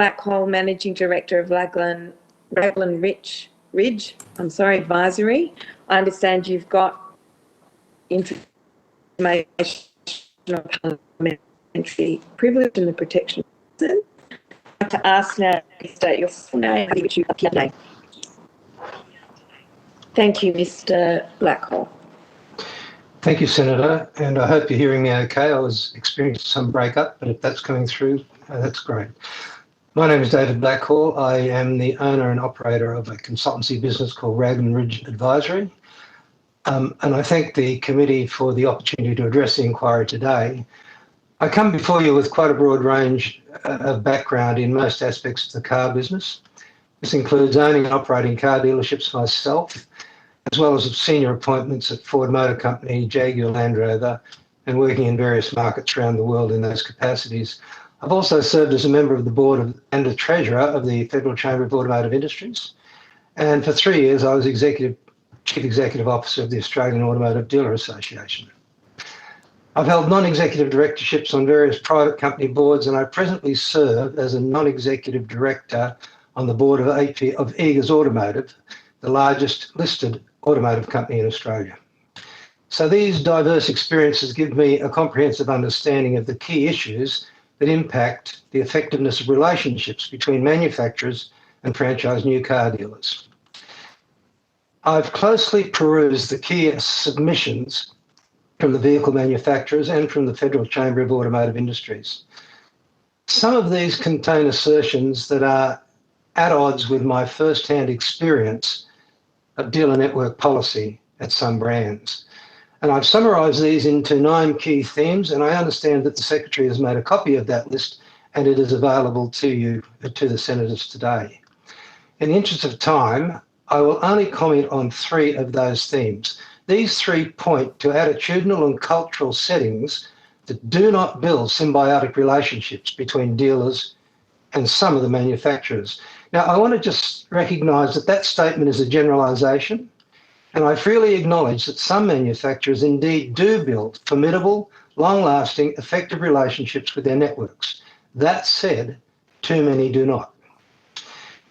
Blackhole, Managing Director of Raglan Ridge Advisory. I understand you've got information on parliamentary privilege and the protection of person. I'd like to ask now to state your full name and which you appear today. Thank you, Mr. Blackhole. Thank you, Senator, and I hope you're hearing me okay. I was experiencing some breakup, but if that's coming through, that's great. My name is David Blackhall. I am the owner and operator of a consultancy business called Raglan Ridge Advisory. And I thank the committee for the opportunity to address the inquiry today. I come before you with quite a broad range of background in most aspects of the car business. This includes owning and operating car dealerships myself, as well as senior appointments at Ford Motor Company, Jaguar Land Rover, and working in various markets around the world in those capacities. I've also served as a member of the board and the treasurer of the Federal Chamber of Automotive Industries. And for 3 years, I was Chief Executive Officer of the Australian Automotive Dealer Association. I've held non-executive directorships on various private company boards, and I presently serve as a non-executive director on the board of Eagers Automotive, the largest listed automotive company in Australia. So these diverse experiences give me a comprehensive understanding of the key issues that impact the effectiveness of relationships between manufacturers and franchise new car dealers. I've closely perused the key submissions from the vehicle manufacturers and from the Federal Chamber of Automotive Industries. Some of these contain assertions that are at odds with my first-hand experience of dealer network policy at some brands. And I've summarised these into 9 key themes, and I understand that the Secretary has made a copy of that list and it is available to you, to the Senators today. In the interest of time, I will only comment on 3 of those themes. These 3 point to attitudinal and cultural settings that do not build symbiotic relationships between dealers and some of the manufacturers. Now, I want to just recognise that that statement is a generalisation, and I freely acknowledge that some manufacturers indeed do build formidable, long-lasting, effective relationships with their networks. That said, too many do not.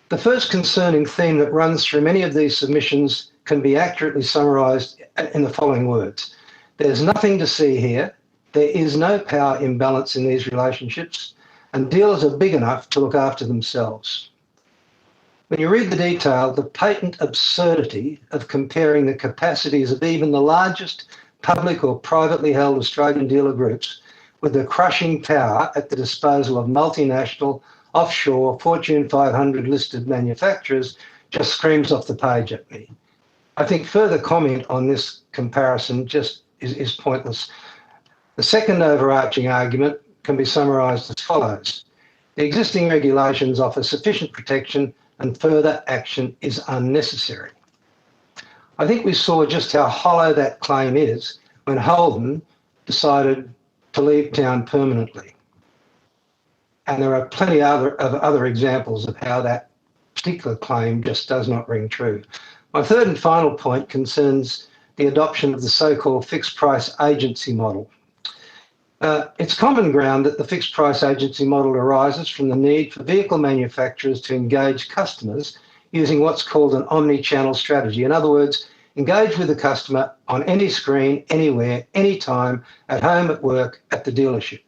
The first concerning theme that runs through many of these submissions can be accurately summarised in the following words. There's nothing to see here. There is no power imbalance in these relationships, and dealers are big enough to look after themselves. When you read the detail, the patent absurdity of comparing the capacities of even the largest public or privately held Australian dealer groups with the crushing power at the disposal of multinational, offshore, Fortune 500 listed manufacturers just screams off the page at me. I think further comment on this comparison just is pointless. The second overarching argument can be summarised as follows. The existing regulations offer sufficient protection and further action is unnecessary. I think we saw just how hollow that claim is when Holden decided to leave town permanently. And there are plenty of other examples of how that particular claim just does not ring true. My third and final point concerns the adoption of the so-called fixed price agency model. It's common ground that the fixed price agency model arises from the need for vehicle manufacturers to engage customers using what's called an omni-channel strategy. In other words, engage with the customer on any screen, anywhere, anytime, at home, at work, at the dealership.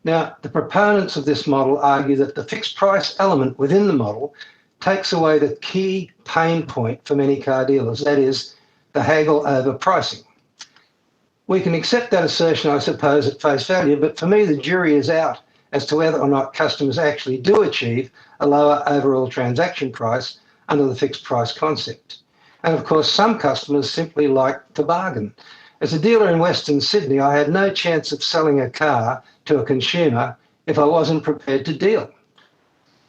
Now, the proponents of this model argue that the fixed price element within the model takes away the key pain point for many car dealers, that is, the haggle over pricing. We can accept that assertion, I suppose, at face value, but for me, the jury is out as to whether or not customers actually do achieve a lower overall transaction price under the fixed price concept. And of course, some customers simply like to bargain. As a dealer in Western Sydney, I had no chance of selling a car to a consumer if I wasn't prepared to deal.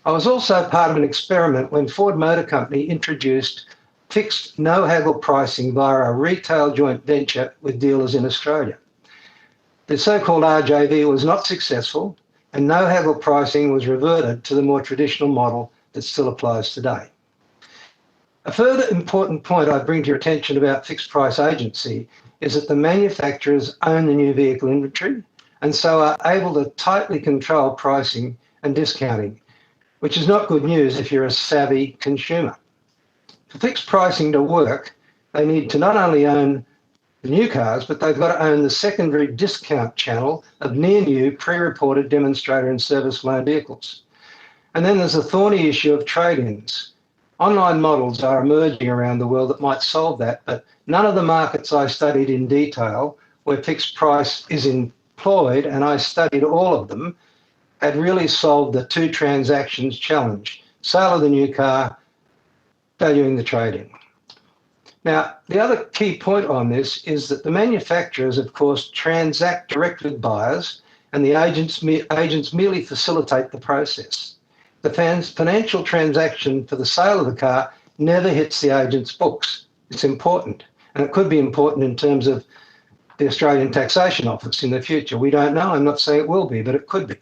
I was also part of an experiment when Ford Motor Company introduced fixed no-haggle pricing via a retail joint venture with dealers in Australia. The so-called RJV was not successful, and no-haggle pricing was reverted to the more traditional model that still applies today. A further important point I bring to your attention about fixed price agency is that the manufacturers own the new vehicle inventory and so are able to tightly control pricing and discounting. which is not good news if you're a savvy consumer. For fixed pricing to work, they need to not only own the new cars, but they've got to own the secondary discount channel of near-new pre-reported demonstrator and service loan vehicles. And then there's the thorny issue of trade-ins. Online models are emerging around the world that might solve that, but none of the markets I studied in detail where fixed price is employed, and I studied all of them, had really solved the two transactions challenge: sale of the new car, valuing the trade-in. Now, the other key point on this is that the manufacturers, of course, transact directly with buyers, and the agents merely facilitate the process. The financial transaction for the sale of the car never hits the agent's books. It's important, and it could be important in terms of the Australian Taxation Office in the future. We don't know. I'm not saying it will be, but it could be.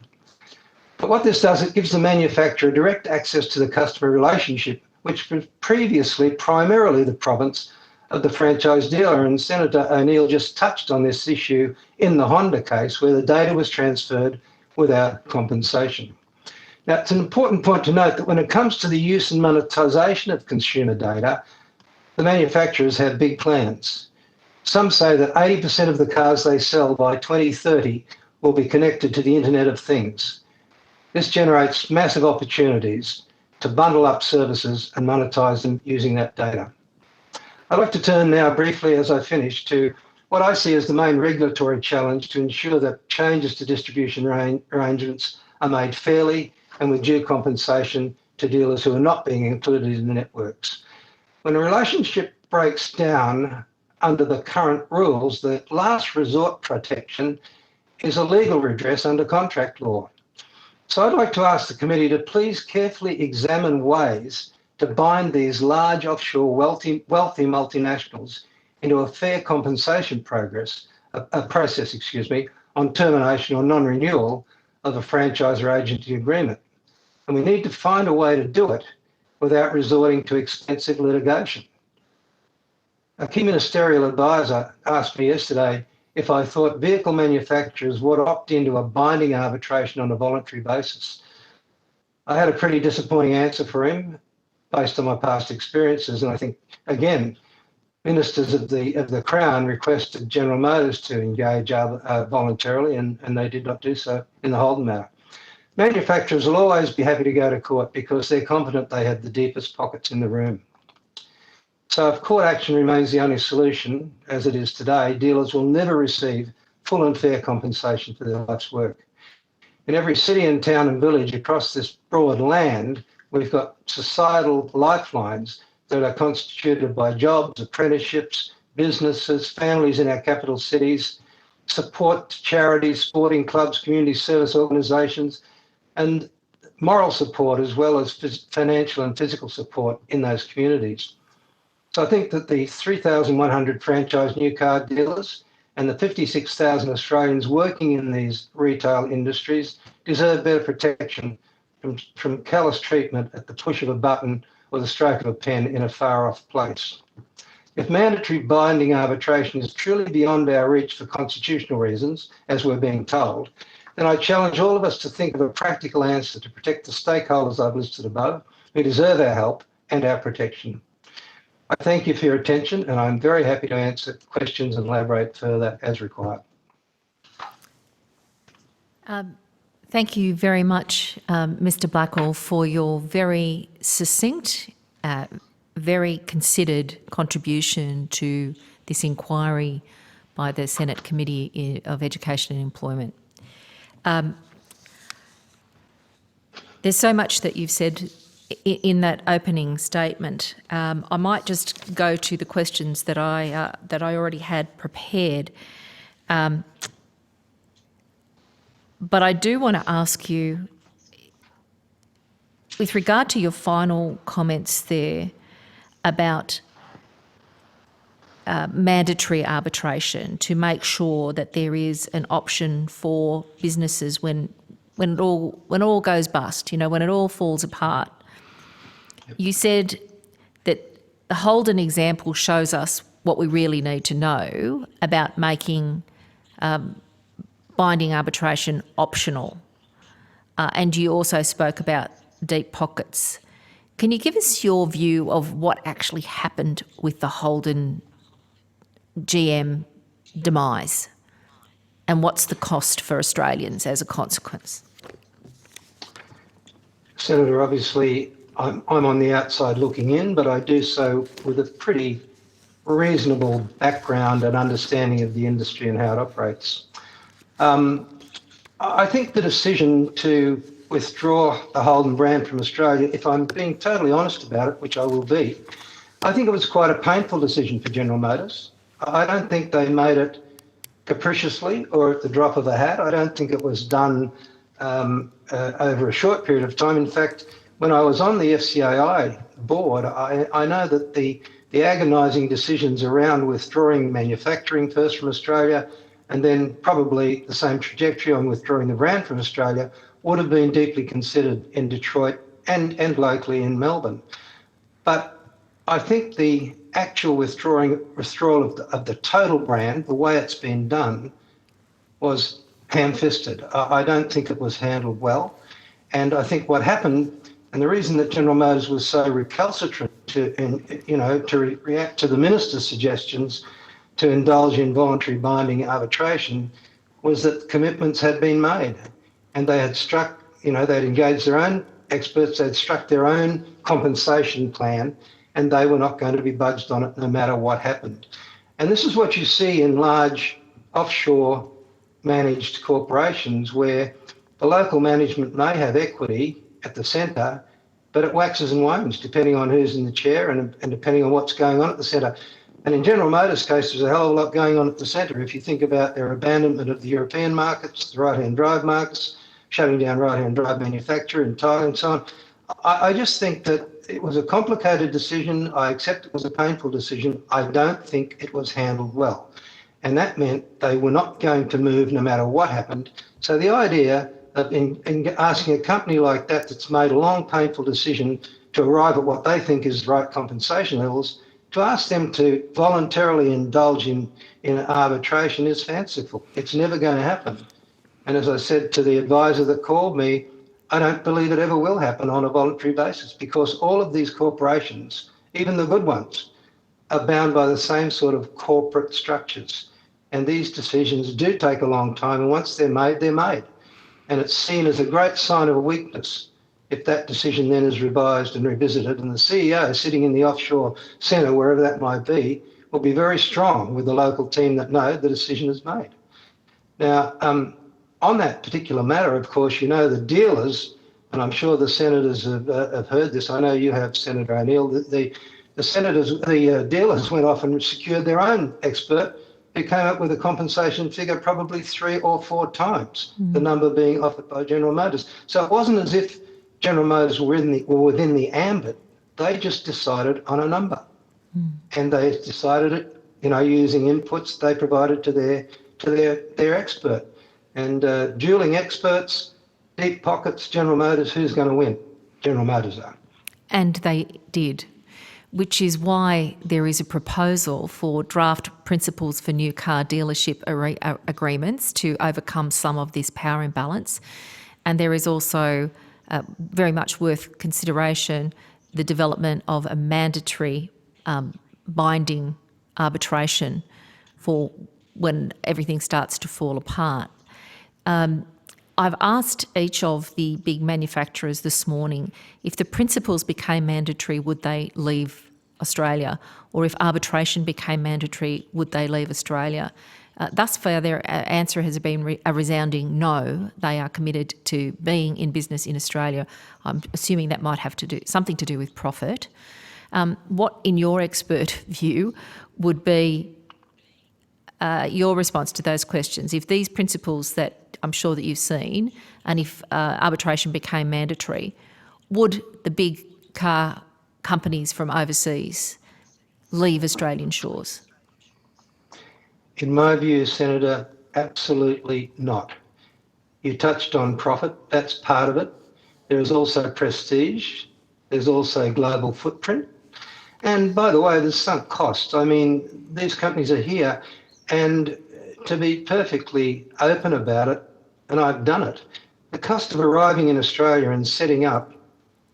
But what this does, it gives the manufacturer direct access to the customer relationship, which was previously primarily the province of the franchise dealer. And Senator O'Neill just touched on this issue in the Honda case, where the data was transferred without compensation. Now, it's an important point to note that when it comes to the use and monetisation of consumer data, the manufacturers have big plans. Some say that 80% of the cars they sell by 2030 will be connected to the Internet of Things. This generates massive opportunities to bundle up services and monetise them using that data. I'd like to turn now briefly, as I finish, to what I see as the main regulatory challenge to ensure that changes to distribution arrangements are made fairly and with due compensation to dealers who are not being included in the networks. When a relationship breaks down under the current rules, the last resort protection is a legal redress under contract law. So I'd like to ask the committee to please carefully examine ways to bind these large offshore wealthy multinationals into a fair compensation process on termination or non-renewal of a franchise or agency agreement. And we need to find a way to do it without resorting to expensive litigation. A key ministerial advisor asked me yesterday if I thought vehicle manufacturers would opt into a binding arbitration on a voluntary basis. I had a pretty disappointing answer for him based on my past experiences, and I think, again, ministers of the Crown requested General Motors to engage voluntarily, and they did not do so in the Holden matter. Manufacturers will always be happy to go to court because they're confident they have the deepest pockets in the room. So if court action remains the only solution, as it is today, dealers will never receive full and fair compensation for their life's work. In every city and town and village across this broad land, we've got societal lifelines that are constituted by jobs, apprenticeships, businesses, families in our capital cities, support to charities, sporting clubs, community service organisations, and moral support as well as financial and physical support in those communities. So I think that the 3,100 franchise new car dealers and the 56,000 Australians working in these retail industries deserve better protection from callous treatment at the push of a button or the stroke of a pen in a far-off place. If mandatory binding arbitration is truly beyond our reach for constitutional reasons, as we're being told, then I challenge all of us to think of a practical answer to protect the stakeholders I've listed above, who deserve our help and our protection. I thank you for your attention, and I'm very happy to answer questions and elaborate further as required. Thank you very much, Mr. Blackwell, for your very succinct, very considered contribution to this inquiry by the Senate Committee of Education and Employment. There's so much that you've said in that opening statement. I might just go to the questions that I already had prepared. But I do want to ask you, with regard to your final comments there about mandatory arbitration to make sure that there is an option for businesses when it all goes bust, when it all falls apart. You said that the Holden example shows us what we really need to know about making binding arbitration optional. And you also spoke about deep pockets. Can you give us your view of what actually happened with the Holden GM demise and what's the cost for Australians as a consequence? Senator, obviously, I'm on the outside looking in, but I do so with a pretty reasonable background and understanding of the industry and how it operates. I think the decision to withdraw the Holden brand from Australia, if I'm being totally honest about it, which I will be, I think it was quite a painful decision for General Motors. I don't think they made it capriciously or at the drop of a hat. I don't think it was done over a short period of time. In fact, when I was on the FCAI board, I know that the agonising decisions around withdrawing manufacturing first from Australia and then probably the same trajectory on withdrawing the brand from Australia would have been deeply considered in Detroit and locally in Melbourne. But I think the actual withdrawal of the total brand, the way it's been done, was ham-fisted. I don't think it was handled well. And I think what happened, and the reason that General Motors was so recalcitrant to react to the minister's suggestions to indulge in voluntary binding arbitration, was that commitments had been made, and they had struck, they'd engaged their own experts, they'd struck their own compensation plan, and they were not going to be budged on it no matter what happened. And this is what you see in large offshore managed corporations where the local management may have equity at the centre, but it waxes and wanes depending on who's in the chair and depending on what's going on at the centre. And in General Motors' case, there's a hell of a lot going on at the centre. If you think about their abandonment of the European markets, the right-hand drive markets, shutting down right-hand drive manufacture in Thailand and so on, I just think that it was a complicated decision. I accept it was a painful decision. I don't think it was handled well. And that meant they were not going to move no matter what happened. So the idea of in asking a company like that that's made a long, painful decision to arrive at what they think is the right compensation levels, to ask them to voluntarily indulge in arbitration is fanciful. It's never going to happen. And as I said to the advisor that called me, I don't believe it ever will happen on a voluntary basis because all of these corporations, even the good ones, are bound by the same sort of corporate structures. And these decisions do take a long time, and once they're made, they're made. And it's seen as a great sign of a weakness if that decision then is revised and revisited. And the CEO sitting in the offshore centre, wherever that might be, will be very strong with the local team that know the decision is made. Now, on that particular matter, of course, the dealers, and I'm sure the senators have heard this. I know you have, Senator O'Neill. The dealers went off and secured their own expert who came up with a compensation figure probably 3 or 4 times the number being offered by General Motors. So it wasn't as if General Motors were within the ambit. They just decided on a number, and they decided it, using inputs they provided to their expert. And dueling experts, deep pockets, General Motors, who's going to win? General Motors are. And they did, which is why there is a proposal for draft principles for new car dealership agreements to overcome some of this power imbalance. And there is also very much worth consideration the development of a mandatory binding arbitration for when everything starts to fall apart. I've asked each of the big manufacturers this morning if the principles became mandatory, would they leave Australia? Or if arbitration became mandatory, would they leave Australia? Thus far, their answer has been a resounding no. They are committed to being in business in Australia. I'm assuming that might have to do something to do with profit. What, in your expert view, would be your response to those questions? If these principles that I'm sure that you've seen, and if arbitration became mandatory, would the big car companies from overseas leave Australian shores? In my view, Senator, absolutely not. You touched on profit, that's part of it. There is also prestige, there's also global footprint. And by the way, there's sunk costs. I mean, these companies are here, and to be perfectly open about it, and I've done it, the cost of arriving in Australia and setting up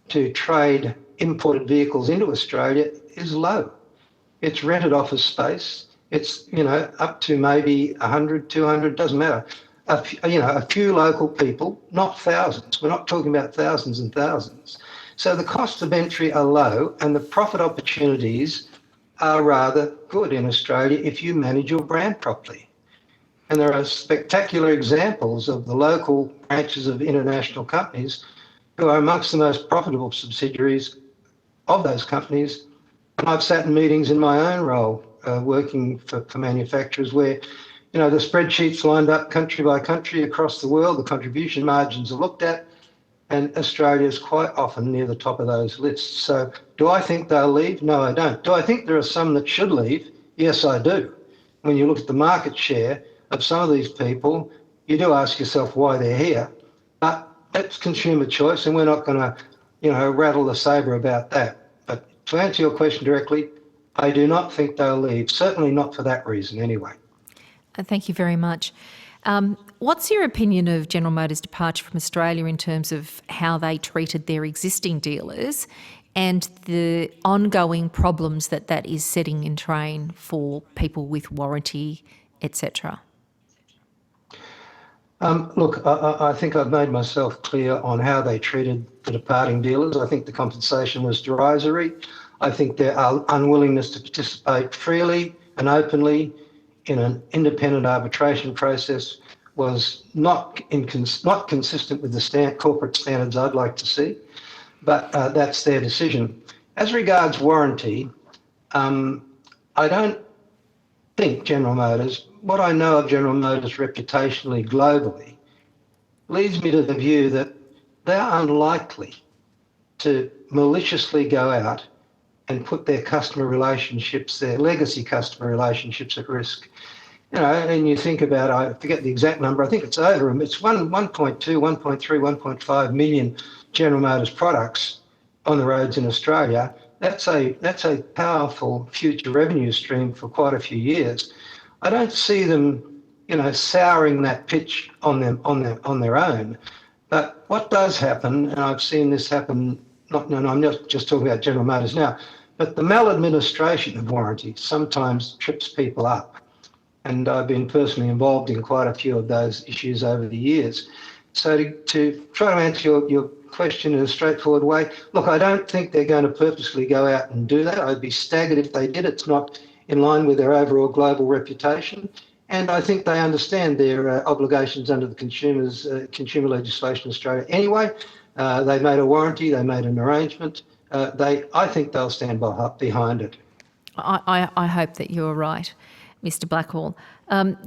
to trade imported vehicles into Australia is low. It's rented office space. It's, up to maybe 100, 200, doesn't matter. A few local people, not thousands. We're not talking about thousands and thousands. So the costs of entry are low and the profit opportunities are rather good in Australia if you manage your brand properly. And there are spectacular examples of the local branches of international companies who are amongst the most profitable subsidiaries of those companies. And I've sat in meetings in my own role working for manufacturers where, the spreadsheets lined up country by country across the world, the contribution margins are looked at, and Australia is quite often near the top of those lists. So do I think they'll leave? No, I don't. Do I think there are some that should leave? Yes, I do. When you look at the market share of some of these people, you do ask yourself why they're here. But that's consumer choice, and we're not going to, rattle the sabre about that. But to answer your question directly, I do not think they'll leave. Certainly not for that reason, anyway. Thank you very much. What's your opinion of General Motors' departure from Australia in terms of how they treated their existing dealers and the ongoing problems that is setting in train for people with warranty, etc.? Look, I think I've made myself clear on how they treated the departing dealers. I think the compensation was derisory. I think their unwillingness to participate freely and openly in an independent arbitration process was not consistent with the corporate standards I'd like to see, but that's their decision. As regards warranty, I don't think General Motors, what I know of General Motors reputationally globally, leads me to the view that they are unlikely to maliciously go out and put their customer relationships, their legacy customer relationships at risk. And you think about, I forget the exact number, I think it's 1.2, 1.3, 1.5 million General Motors products on the roads in Australia. That's a powerful future revenue stream for quite a few years. I don't see them, souring that pitch on their own. But what does happen, and I've seen this happen, I'm not just talking about General Motors now, but the maladministration of warranty sometimes trips people up. And I've been personally involved in quite a few of those issues over the years. So to try to answer your question in a straightforward way, look, I don't think they're going to purposely go out and do that. I'd be staggered if they did. It's not in line with their overall global reputation. And I think they understand their obligations under the consumer legislation in Australia. Anyway, they made a warranty, they made an arrangement. I think they'll stand behind it. I hope that you're right, Mr. Blackhall.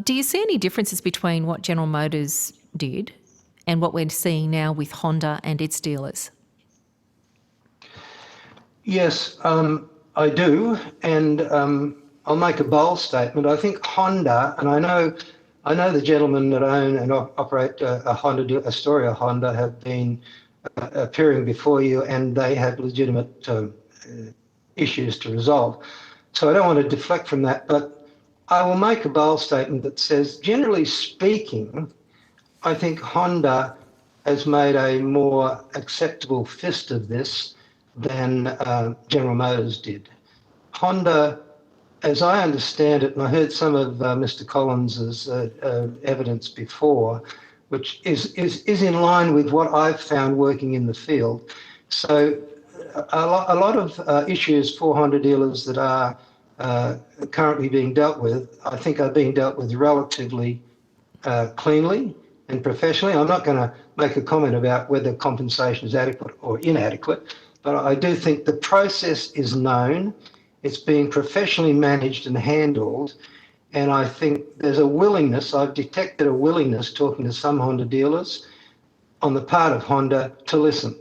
Do you see any differences between what General Motors did and what we're seeing now with Honda and its dealers? Yes, I do, and I'll make a bold statement. I think Honda, and I know the gentlemen that own and operate a Astoria Honda have been appearing before you, and they have legitimate issues to resolve. So I don't want to deflect from that, but I will make a bold statement that says, generally speaking, I think Honda has made a more acceptable fist of this than General Motors did. Honda, as I understand it, and I heard some of Mr. Collins's evidence before, which is in line with what I've found working in the field. So a lot of issues for Honda dealers that are currently being dealt with, I think are being dealt with relatively cleanly and professionally. I'm not going to make a comment about whether compensation is adequate or inadequate, but I do think the process is known, it's being professionally managed and handled, and I think there's a willingness, I've detected a willingness talking to some Honda dealers on the part of Honda to listen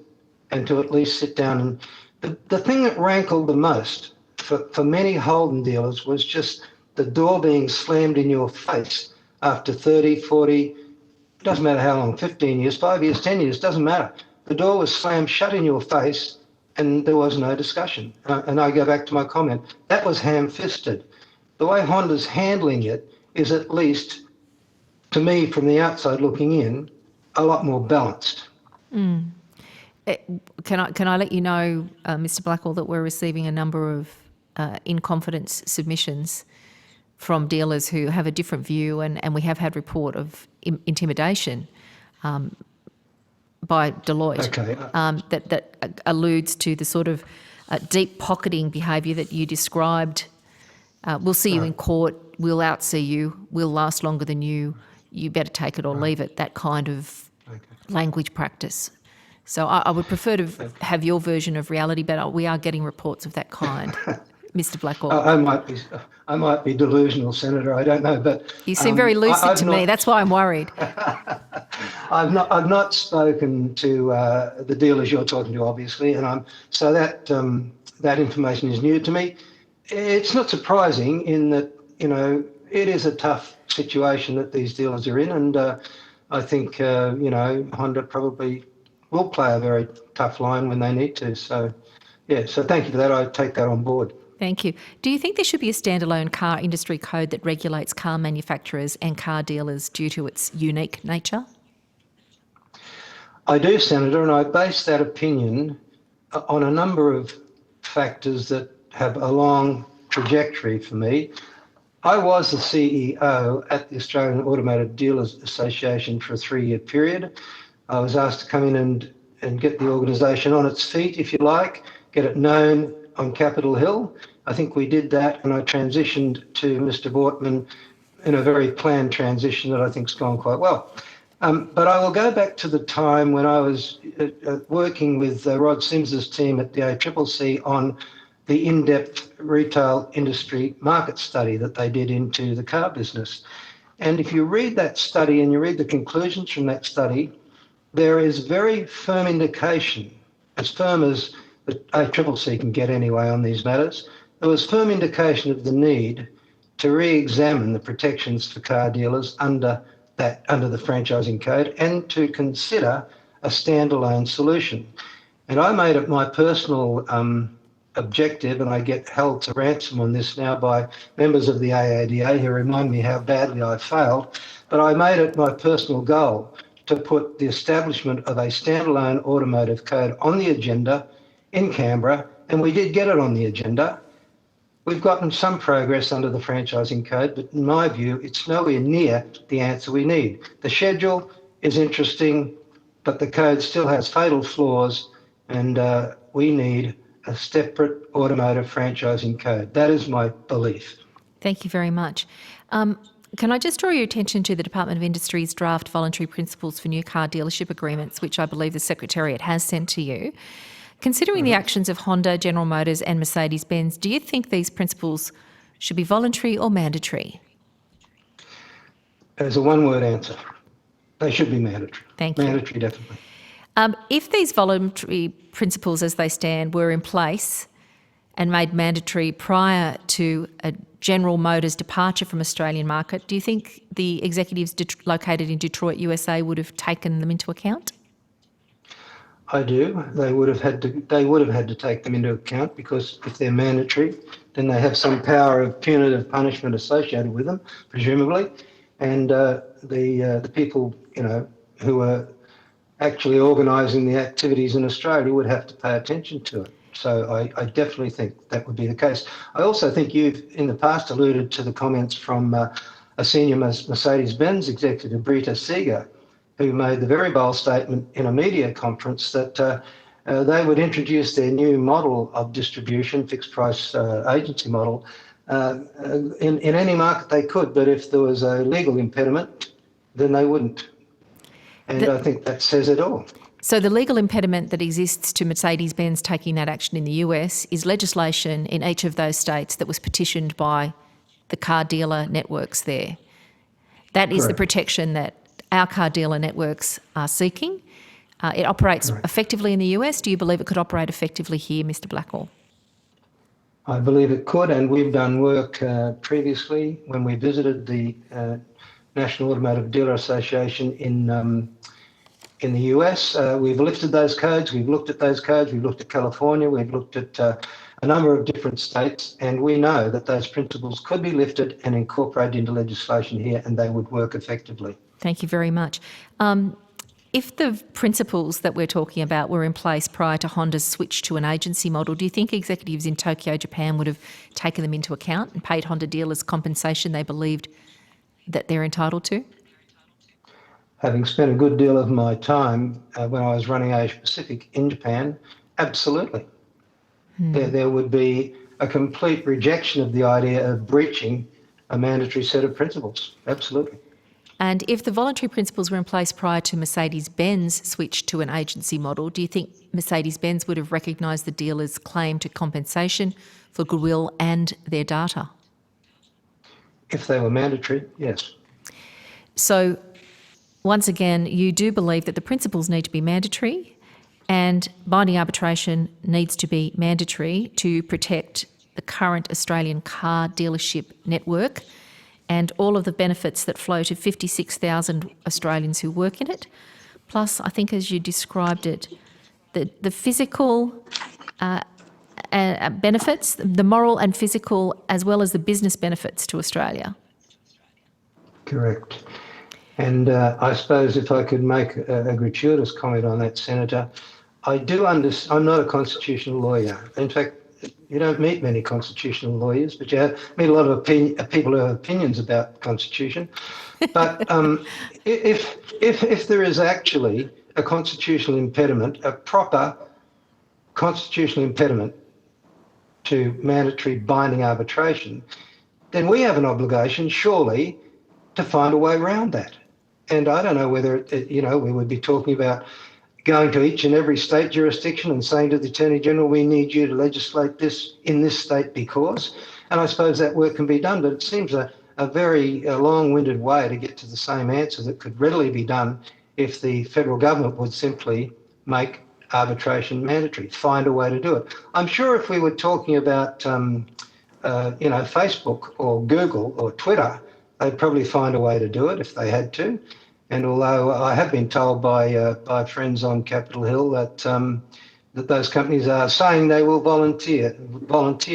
and to at least sit down. And the thing that rankled the most for many Holden dealers was just the door being slammed in your face after 30, 40, doesn't matter how long, 15 years, 5 years, 10 years, doesn't matter. The door was slammed shut in your face and there was no discussion. And I go back to my comment, that was ham-fisted. The way Honda's handling it is, at least to me from the outside looking in, a lot more balanced. Can I let you know, Mr. Blackwell, that we're receiving a number of in confidence submissions from dealers who have a different view, and we have had report of intimidation by Deloitte that alludes to the sort of deep pocketing behaviour that you described. We'll see you in court, we'll outsee you, we'll last longer than you, you better take it or leave it, that kind of language practice. So I would prefer to have your version of reality, but we are getting reports of that kind, Mr. Blackwell. I might be delusional, Senator. I don't know, but You seem very lucid to me. That's why I'm worried. I've not spoken to the dealers you're talking to, obviously, and so that information is new to me. It's not surprising in that it is a tough situation that these dealers are in, and I think Honda probably will play a very tough line when they need to. So, so thank you for that. I take that on board. Thank you. Do you think there should be a standalone car industry code that regulates car manufacturers and car dealers due to its unique nature? I do, Senator, and I base that opinion on a number of factors that have a long trajectory for me. I was the CEO at the Australian Automotive Dealers Association for a 3-year period. I was asked to come in and get the organisation on its feet, if you like, get it known on Capitol Hill. I think we did that, and I transitioned to Mr. Bortman in a very planned transition that I think's gone quite well. But I will go back to the time when I was working with Rod Sims's team at the ACCC on the in-depth retail industry market study that they did into the car business. And if you read that study and you read the conclusions from that study, there is very firm indication, as firm as the ACCC can get anyway on these matters, there was firm indication of the need to re-examine the protections for car dealers under the franchising code and to consider a standalone solution. And I made it my personal objective, and I get held to ransom on this now by members of the AADA who remind me how badly I failed, but I made it my personal goal to put the establishment of a standalone automotive code on the agenda in Canberra, and we did get it on the agenda. We've gotten some progress under the franchising code, but in my view, it's nowhere near the answer we need. The schedule is interesting, but the code still has fatal flaws, and we need a separate automotive franchising code. That is my belief. Thank you very much. Can I just draw your attention to the Department of Industry's draft voluntary principles for new car dealership agreements, which I believe the Secretariat has sent to you. Considering the actions of Honda, General Motors and Mercedes-Benz, do you think these principles should be voluntary or mandatory? There's a one-word answer. They should be mandatory. Thank you. Mandatory, definitely. If these voluntary principles as they stand were in place and made mandatory prior to a General Motors departure from Australian market, do you think the executives located in Detroit, USA would have taken them into account? I do. They would have had to take them into account, because if they're mandatory, then they have some power of punitive punishment associated with them, presumably. And the people, who are actually organising the activities in Australia would have to pay attention to it. So I definitely think that would be the case. I also think you've in the past alluded to the comments from a senior Mercedes-Benz executive, Brita Seeger, who made the very bold statement in a media conference that they would introduce their new model of distribution, fixed price agency model, in any market they could, but if there was a legal impediment, then they wouldn't. And I think that says it all. So the legal impediment that exists to Mercedes-Benz taking that action in the US is legislation in each of those states that was petitioned by the car dealer networks there. That is the protection that our car dealer networks are seeking. It operates effectively in the US. Do you believe it could operate effectively here, Mr. Blackwell? I believe it could, and we've done work previously when we visited the National Automotive Dealer Association in the US. We've lifted those codes, we've looked at those codes, we've looked at California, we've looked at a number of different states, and we know that those principles could be lifted and incorporated into legislation here, and they would work effectively. Thank you very much. If the principles that we're talking about were in place prior to Honda's switch to an agency model, do you think executives in Tokyo, Japan would have taken them into account and paid Honda dealers compensation they believed that they're entitled to? Having spent a good deal of my time when I was running Asia Pacific in Japan, absolutely. There would be a complete rejection of the idea of breaching a mandatory set of principles. Absolutely. And if the voluntary principles were in place prior to Mercedes-Benz switch to an agency model, do you think Mercedes-Benz would have recognised the dealer's claim to compensation for goodwill and their data? If they were mandatory, yes. So, once again, you do believe that the principles need to be mandatory and binding arbitration needs to be mandatory to protect the current Australian car dealership network and all of the benefits that flow to 56,000 Australians who work in it. Plus, I think as you described it, the physical benefits, the moral and physical, as well as the business benefits to Australia. Correct. And I suppose if I could make a gratuitous comment on that, Senator, I do understand. I'm not a constitutional lawyer. In fact, you don't meet many constitutional lawyers, but you meet a lot of people who have opinions about the Constitution. But if there is actually a constitutional impediment, a proper constitutional impediment to mandatory binding arbitration, then we have an obligation, surely, to find a way around that. And I don't know whether, we would be talking about going to each and every state jurisdiction and saying to the Attorney General, we need you to legislate this in this state because, and I suppose that work can be done, but it seems a very long-winded way to get to the same answer that could readily be done if the federal government would simply make arbitration mandatory, find a way to do it. I'm sure if we were talking about, Facebook or Google or Twitter, they'd probably find a way to do it if they had to. And although I have been told by friends on Capitol Hill that those companies are saying they will volunteer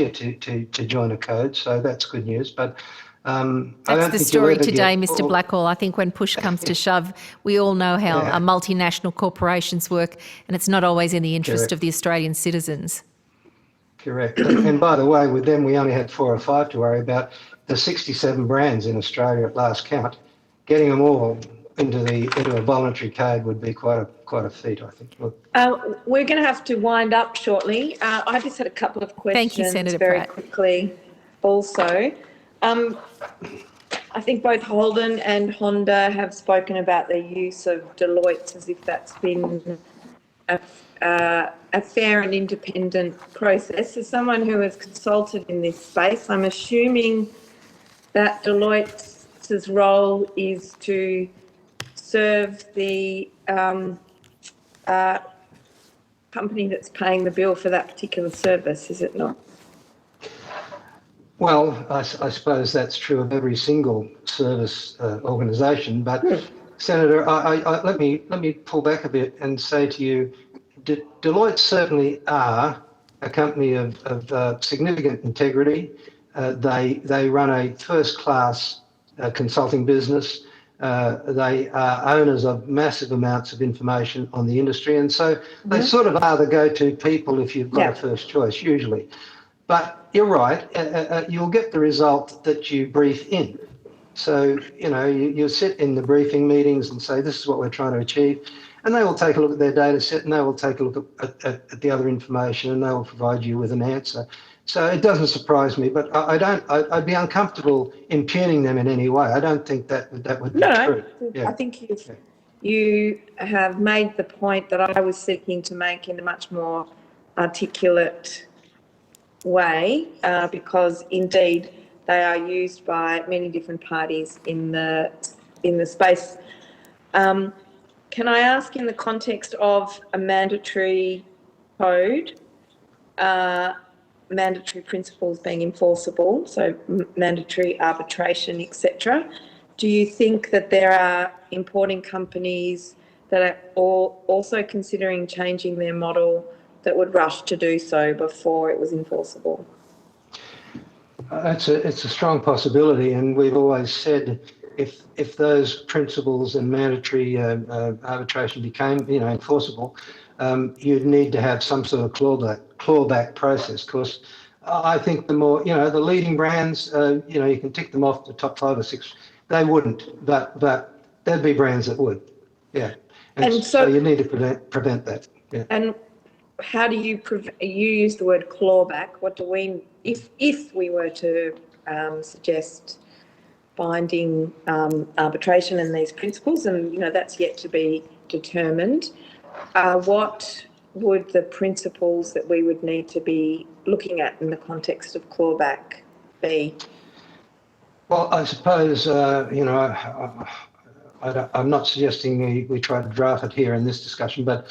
to join a code, so that's good news. But that's the story today, Mr. Blackwell. I think when push comes to shove, we all know how multinational corporations work, and it's not always in the interest of the Australian citizens. Correct. And by the way, with them, we only had 4 or 5 to worry about. The 67 brands in Australia at last count, getting them all into a voluntary code would be quite a feat, I think. We're going to have to wind up shortly. I just had a couple of questions. Thank you, Senator very Pratt. Quickly. Also, I think both Holden and Honda have spoken about the use of Deloitte as if that's been a fair and independent process. As someone who has consulted in this space, I'm assuming that Deloitte's role is to serve the company that's paying the bill for that particular service, is it not? Well, I suppose that's true of every single service organisation. But Senator, let me pull back a bit and say to you, Deloitte certainly are a company of significant integrity. They run a first-class consulting business. They are owners of massive amounts of information on the industry, and so they sort of are the go-to people if you've got a first choice, usually. But you're right, you'll get the result that you brief in. So, you sit in the briefing meetings and say, this is what we're trying to achieve, and they will take a look at their data set and they will take a look at the other information and they will provide you with an answer. So it doesn't surprise me, but I'd be uncomfortable impugning them in any way. I don't think that would be true. I think you have made the point that I was seeking to make in a much more articulate way, because indeed they are used by many different parties in the space. Can I ask, in the context of a mandatory code, mandatory principles being enforceable, so mandatory arbitration, etc., do you think that there are importing companies that are also considering changing their model that would rush to do so before it was enforceable? It's a strong possibility, and we've always said if those principles and mandatory arbitration became, enforceable, you'd need to have some sort of clawback process. Of course, I think the more, the leading brands, you can tick them off the top 5 or 6. They wouldn't, but there'd be brands that would. Yeah. And so you need to prevent that. Yeah. And how do you you use the word clawback? What do we, if we were to suggest binding arbitration and these principles, and that's yet to be determined, what would the principles that we would need to be looking at in the context of clawback be? Well, I suppose, I'm not suggesting we try to draft it here in this discussion, but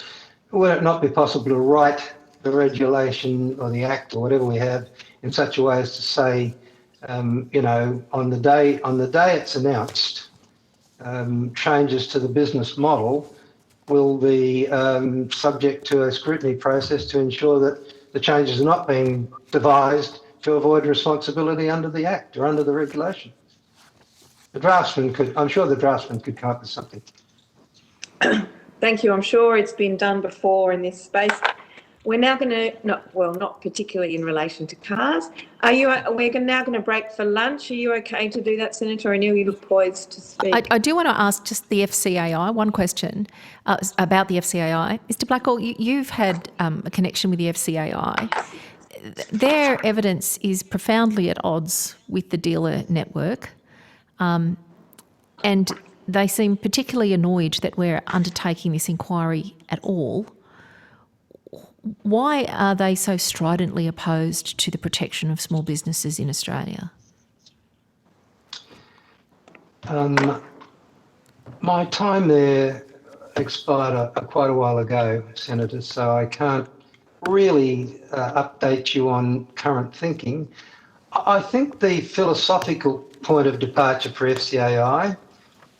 would it not be possible to write the regulation or the act or whatever we have in such a way as to say, on the day it's announced, changes to the business model will be subject to a scrutiny process to ensure that the changes are not being devised to avoid responsibility under the Act or under the regulation. I'm sure the draftsman could come up with something. Thank you. I'm sure it's been done before in this space. We're now going to, not particularly in relation to cars. We're now going to break for lunch. Are you okay to do that, Senator O'Neill? You look poised to speak. I do want to ask just the FCAI, one question about the FCAI. Mr. Blackwell, you've had a connection with the FCAI. Their evidence is profoundly at odds with the dealer network, and they seem particularly annoyed that we're undertaking this inquiry at all. Why are they so stridently opposed to the protection of small businesses in Australia? My time there expired quite a while ago, Senator, so I can't really update you on current thinking. I think the philosophical point of departure for FCAI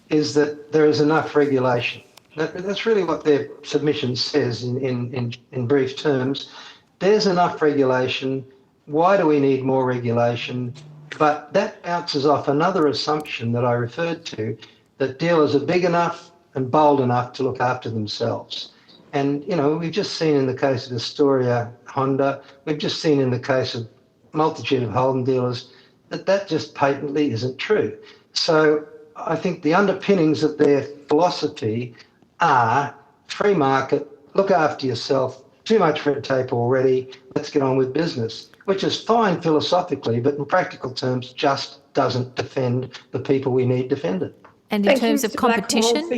is that there is enough regulation. That's really what their submission says in brief terms. There's enough regulation. Why do we need more regulation? But that bounces off another assumption that I referred to, that dealers are big enough and bold enough to look after themselves. And, we've just seen in the case of Astoria Honda, we've just seen in the case of a multitude of Holden dealers that just patently isn't true. So I think the underpinnings of their philosophy are free market, look after yourself, too much red tape already, let's get on with business, which is fine philosophically, but in practical terms just doesn't defend the people we need defended. And in terms of competition,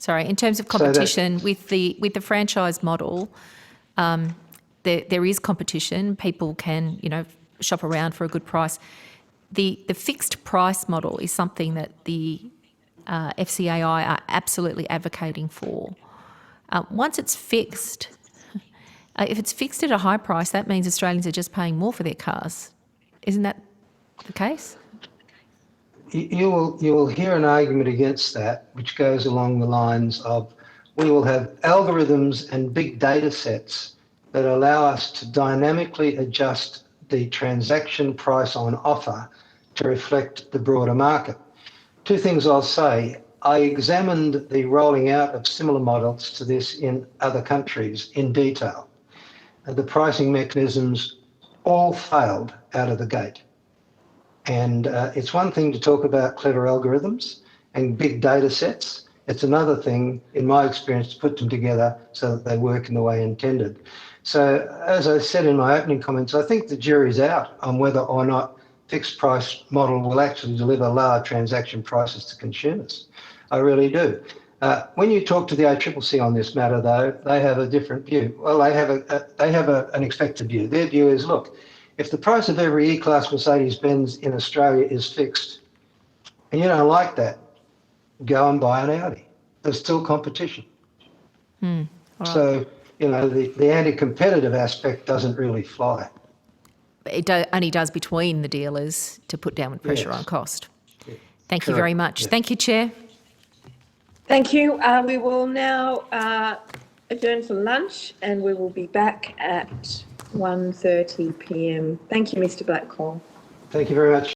in terms of competition with the franchise model, there is competition. People can, shop around for a good price. The fixed price model is something that the FCAI are absolutely advocating for. Once it's fixed, if it's fixed at a high price, that means Australians are just paying more for their cars. Isn't that the case? You will hear an argument against that, which goes along the lines of we will have algorithms and big data sets that allow us to dynamically adjust the transaction price on offer to reflect the broader market. Two things I'll say. I examined the rolling out of similar models to this in other countries in detail. The pricing mechanisms all failed out of the gate. And it's one thing to talk about clever algorithms and big data sets. It's another thing, in my experience, to put them together so that they work in the way intended. So as I said in my opening comments, I think the jury's out on whether or not fixed price model will actually deliver lower transaction prices to consumers. I really do. When you talk to the ACCC on this matter, though, they have a different view. Well, they have an expected view. Their view is, look, if the price of every E-Class Mercedes-Benz in Australia is fixed, and you don't like that, go and buy an Audi. There's still competition. Right. So, the anti-competitive aspect doesn't really fly. It only does between the dealers to put downward pressure on cost. Yeah. Thank you very much. Yeah. Thank you, Chair. Thank you. We will now adjourn for lunch and we will be back at 1:30 p.m. Thank you, Mr. Blackwell. Thank you very much.